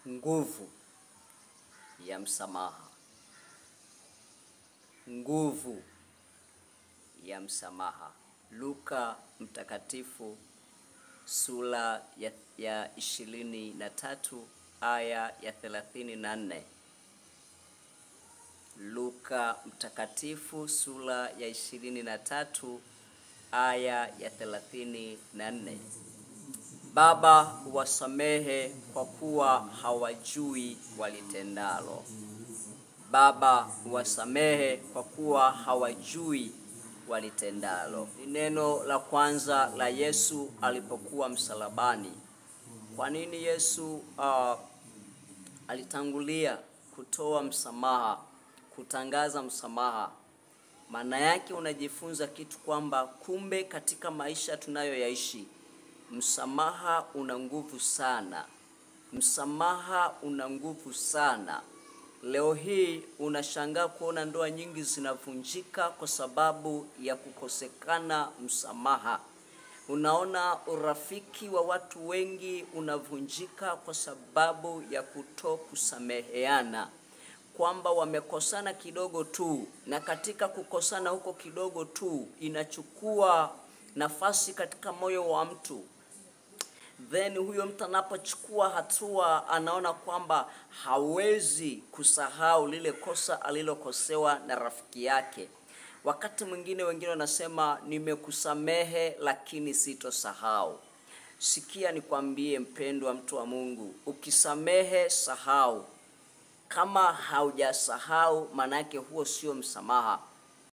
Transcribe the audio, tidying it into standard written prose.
Nguvu ya msamaha. Nguvu ya msamaha. Luka mtakatifu sura ya 23 aya ya 34. Luka mtakatifu sura ya 23 aya ya 34. Baba, wasamehe kwa kuwa hawajui walitendalo. Baba, wasamehe kwa kuwa hawajui walitendalo. Ni neno la kwanza la Yesu alipokuwa msalabani. Kwa nini Yesu alitangulia kutoa msamaha, kutangaza msamaha? Maana yake unajifunza kitu kwamba kumbe katika maisha tunayoyaishi msamaha una nguvu sana. Msamaha una nguvu sana. Leo hii unashangaa kuona ndoa nyingi zinavunjika kwa sababu ya kukosekana msamaha. Unaona urafiki wa watu wengi unavunjika kwa sababu ya kutokusameheana, kwamba wamekosana kidogo tu, na katika kukosana huko kidogo tu inachukua nafasi katika moyo wa mtu. Then huyo mtu anapochukua hatua anaona kwamba hawezi kusahau lile kosa alilokosewa na rafiki yake. Wakati mwingine wengine wanasema nimekusamehe lakini sitosahau. Sikia nikwambie mpendwa mtu wa Mungu, ukisamehe sahau. Kama haujasahau maana yake huo sio msamaha.